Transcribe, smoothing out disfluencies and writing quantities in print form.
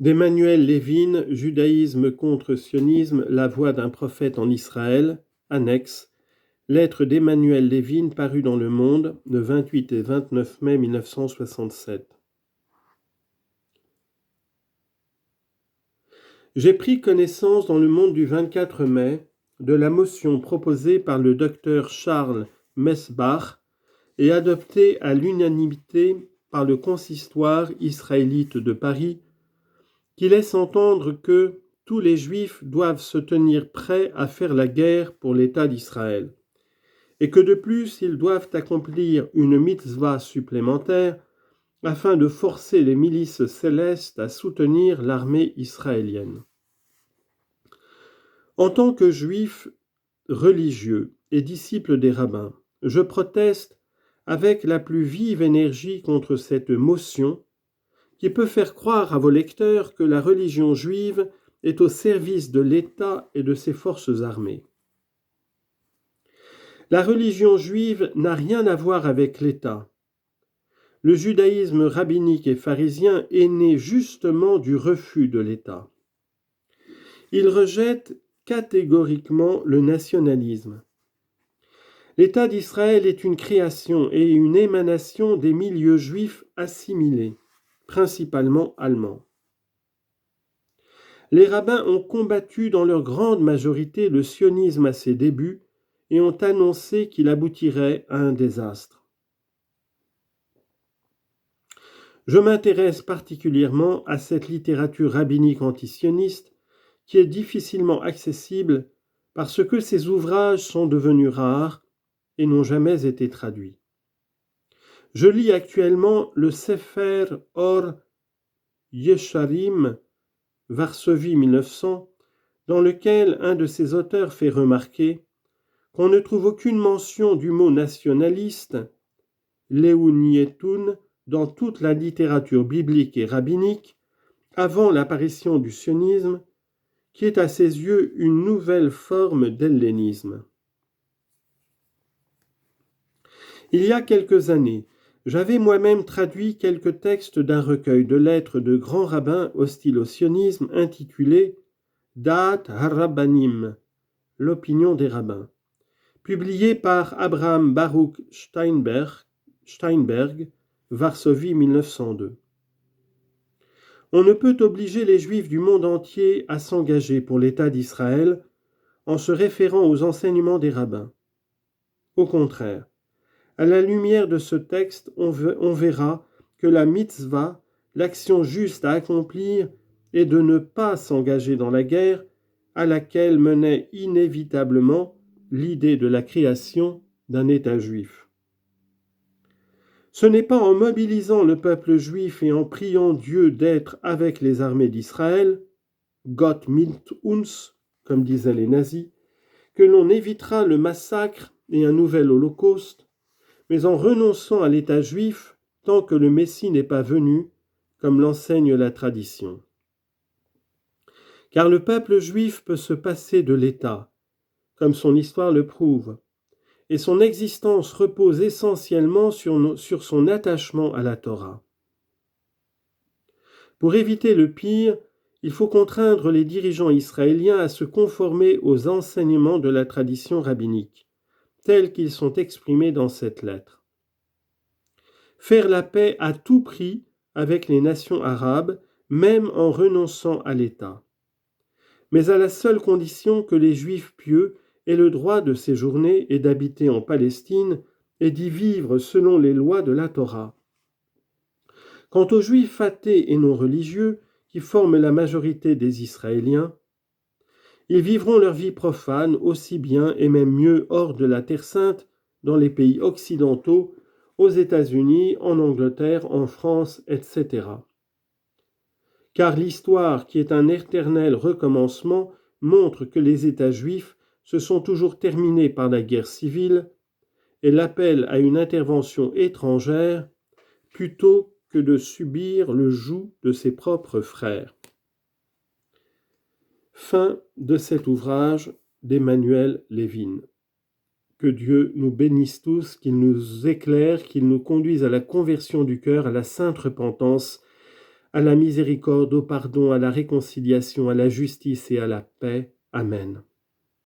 D'Emmanuel Lévin, Judaïsme contre sionisme, la voix d'un prophète en Israël, annexe, lettre d'Emmanuel Lévin parue dans Le Monde le 28 et 29 mai 1967. J'ai pris connaissance dans Le Monde du 24 mai de la motion proposée par le docteur Charles Mesbach et adoptée à l'unanimité par le consistoire israélite de Paris, qui laisse entendre que tous les Juifs doivent se tenir prêts à faire la guerre pour l'État d'Israël, et que de plus ils doivent accomplir une mitzvah supplémentaire afin de forcer les milices célestes à soutenir l'armée israélienne. En tant que Juif religieux et disciple des rabbins, je proteste avec la plus vive énergie contre cette motion qui peut faire croire à vos lecteurs que la religion juive est au service de l'État et de ses forces armées. La religion juive n'a rien à voir avec l'État. Le judaïsme rabbinique et pharisien est né justement du refus de l'État. Il rejette catégoriquement le nationalisme. L'État d'Israël est une création et une émanation des milieux juifs assimilés, principalement allemands. Les rabbins ont combattu dans leur grande majorité le sionisme à ses débuts et ont annoncé qu'il aboutirait à un désastre. Je m'intéresse particulièrement à cette littérature rabbinique antisioniste qui est difficilement accessible parce que ses ouvrages sont devenus rares et n'ont jamais été traduits. Je lis actuellement le Sefer Or Yesharim, Varsovie 1900, dans lequel un de ses auteurs fait remarquer qu'on ne trouve aucune mention du mot nationaliste, Léunietun, dans toute la littérature biblique et rabbinique avant l'apparition du sionisme, qui est à ses yeux une nouvelle forme d'hellénisme. Il y a quelques années, j'avais moi-même traduit quelques textes d'un recueil de lettres de grands rabbins hostiles au sionisme intitulé Da'at Harabbanim, l'opinion des rabbins, publié par Abraham Baruch Steinberg, Varsovie 1902. On ne peut obliger les Juifs du monde entier à s'engager pour l'État d'Israël en se référant aux enseignements des rabbins. Au contraire, à la lumière de ce texte, on verra que la mitzvah, l'action juste à accomplir, est de ne pas s'engager dans la guerre à laquelle menait inévitablement l'idée de la création d'un État juif. Ce n'est pas en mobilisant le peuple juif et en priant Dieu d'être avec les armées d'Israël, Gott mit uns, comme disaient les nazis, que l'on évitera le massacre et un nouvel holocauste, mais en renonçant à l'État juif tant que le Messie n'est pas venu, comme l'enseigne la tradition. Car le peuple juif peut se passer de l'État, comme son histoire le prouve, et son existence repose essentiellement sur son attachement à la Torah. Pour éviter le pire, il faut contraindre les dirigeants israéliens à se conformer aux enseignements de la tradition rabbinique, tels qu'ils sont exprimés dans cette lettre. Faire la paix à tout prix avec les nations arabes, même en renonçant à l'État, mais à la seule condition que les Juifs pieux aient le droit de séjourner et d'habiter en Palestine et d'y vivre selon les lois de la Torah. Quant aux Juifs athées et non religieux, qui forment la majorité des Israéliens, ils vivront leur vie profane aussi bien et même mieux hors de la Terre Sainte, dans les pays occidentaux, aux États-Unis, en Angleterre, en France, etc. Car l'histoire, qui est un éternel recommencement, montre que les États juifs se sont toujours terminés par la guerre civile et l'appel à une intervention étrangère plutôt que de subir le joug de ses propres frères. Fin de cet ouvrage d'Emmanuel Lévin. Que Dieu nous bénisse tous, qu'il nous éclaire, qu'il nous conduise à la conversion du cœur, à la sainte repentance, à la miséricorde, au pardon, à la réconciliation, à la justice et à la paix. Amen.